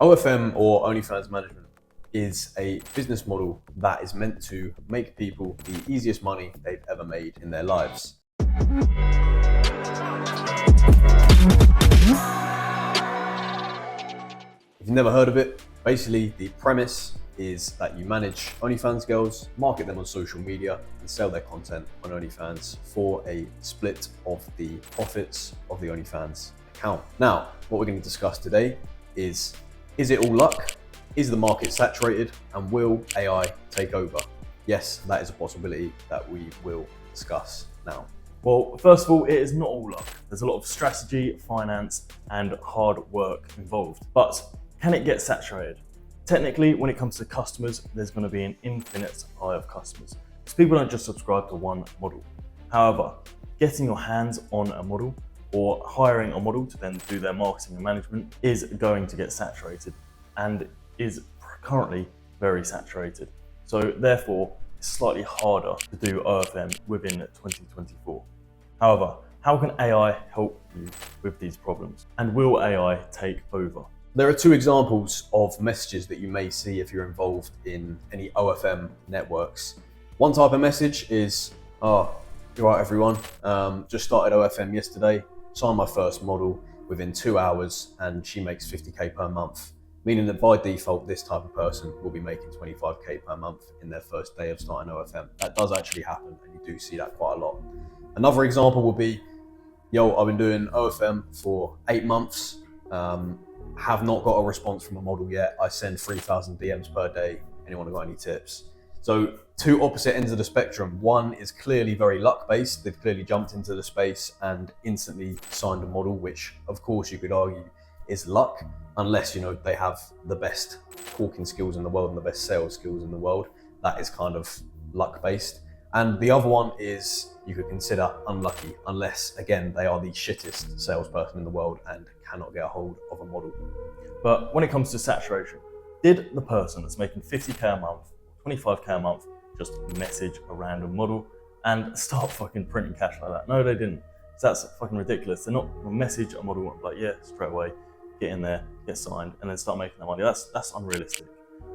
OFM or OnlyFans management is a business model that is meant to make people the easiest money they've ever made in their lives. If you've never heard of it, basically the premise is that you manage OnlyFans girls, market them on social media, and sell their content on OnlyFans for a split of the profits of the OnlyFans account. Now, what we're going to discuss today is it all luck? Is the market saturated? And will AI take over? Yes, that is a possibility that we will discuss now. Well, first of all, it is not all luck. There's a lot of strategy, finance, and hard work involved. But can it get saturated? Technically, when it comes to customers, there's going to be an infinite supply of customers, because people don't just subscribe to one model. However, getting your hands on a model or hiring a model to then do their marketing and management is going to get saturated and is currently very saturated. So therefore, it's slightly harder to do OFM within 2024. However, how can AI help you with these problems? And will AI take over? There are two examples of messages that you may see if you're involved in any OFM networks. One type of message is, "Oh, you're right everyone, just started OFM yesterday, signed my first model within 2 hours and she makes 50k per month." Meaning that by default, this type of person will be making 25k per month in their first day of starting OFM. That does actually happen, and you do see that quite a lot. Another example will be, "Yo, I've been doing OFM for 8 months, have not got a response from a model yet. I send 3,000 DMs per day. Anyone got any tips?" So two opposite ends of the spectrum. One is clearly very luck-based. They've clearly jumped into the space and instantly signed a model, which of course you could argue is luck, unless they have the best talking skills in the world and the best sales skills in the world. That is kind of luck-based. And the other one is you could consider unlucky, unless again they are the shittest salesperson in the world and cannot get a hold of a model. But when it comes to saturation, did the person that's making 50k a month, 25k a month, just message a random model and start fucking printing cash like that? No, they didn't. So that's fucking ridiculous. They're not gonna message a model like, yeah, straight away, get in there, get signed, and then start making that money. That's unrealistic.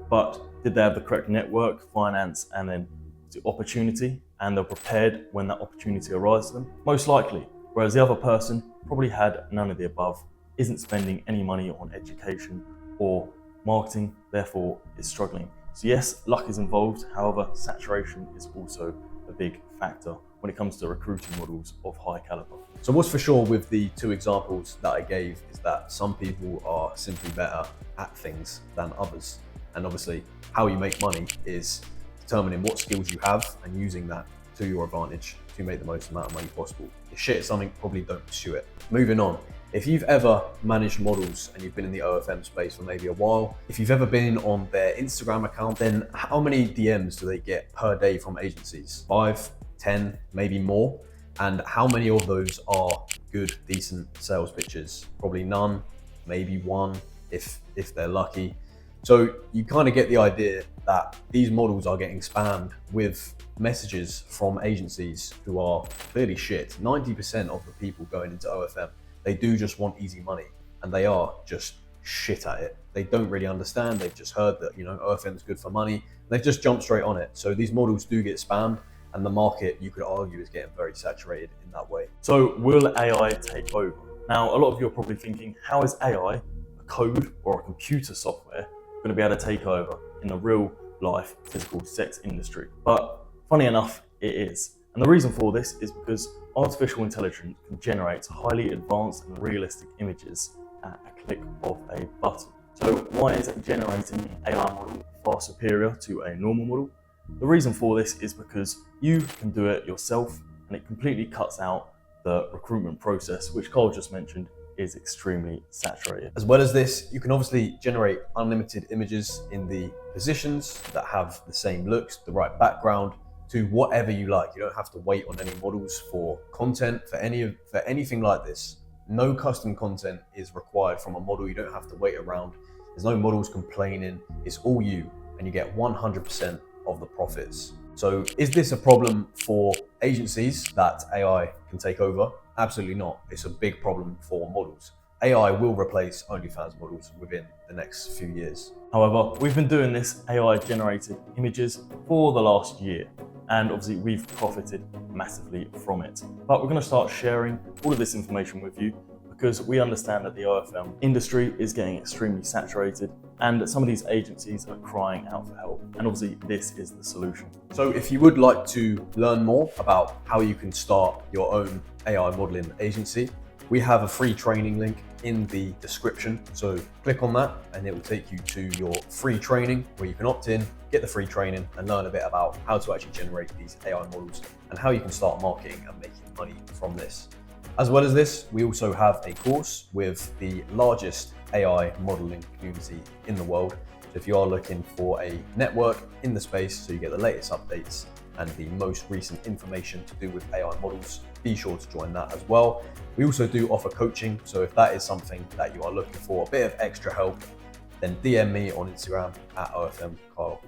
But did they have the correct network, finance, and then the opportunity, and they're prepared when that opportunity arises to them? Most likely. Whereas the other person probably had none of the above, isn't spending any money on education or marketing, therefore is struggling. So yes, luck is involved. However, saturation is also a big factor when it comes to recruiting models of high caliber. So what's for sure with the two examples that I gave is that some people are simply better at things than others. And obviously how you make money is determining what skills you have and using that to your advantage to make the most amount of money possible. If shit is something, probably don't pursue it. Moving on. If you've ever managed models and you've been in the OFM space for maybe a while, if you've ever been on their Instagram account, then how many DMs do they get per day from agencies? 5, 10, maybe more? And how many of those are good, decent sales pitches? Probably none, maybe one if they're lucky. So you kind of get the idea that these models are getting spammed with messages from agencies who are clearly shit. 90% of the people going into OFM, they do just want easy money, and they are just shit at it. They don't really understand. They've just heard that OFM is good for money. They've just jumped straight on it. So these models do get spammed, and the market, you could argue, is getting very saturated in that way. So will AI take over? Now, a lot of you are probably thinking, how is AI, a code or a computer software, going to be able to take over in the real life physical sex industry? But funny enough, it is. And the reason for this is because artificial intelligence can generate highly advanced and realistic images at a click of a button. So why is generating an AI model far superior to a normal model? The reason for this is because you can do it yourself, and it completely cuts out the recruitment process, which Kyle just mentioned is extremely saturated. As well as this, you can obviously generate unlimited images in the positions that have the same looks, the right background, to whatever you like. You don't have to wait on any models for content, for anything like this. No custom content is required from a model. You don't have to wait around. There's no models complaining. It's all you, and you get 100% of the profits. So is this a problem for agencies that AI can take over? Absolutely not. It's a big problem for models. AI will replace OnlyFans models within the next few years. However, we've been doing this AI-generated images for the last year, and obviously we've profited massively from it. But we're going to start sharing all of this information with you because we understand that the OFM industry is getting extremely saturated and some of these agencies are crying out for help. And obviously this is the solution. So if you would like to learn more about how you can start your own AI modeling agency, we have a free training link in the description. So click on that and it will take you to your free training where you can opt in, get the free training and learn a bit about how to actually generate these AI models and how you can start marketing and making money from this. As well as this, we also have a course with the largest AI modeling community in the world. So if you are looking for a network in the space so you get the latest updates and the most recent information to do with AI models, be sure to join that as well. We also do offer coaching, so if that is something that you are looking for, a bit of extra help, then DM me on Instagram at OFMKyle.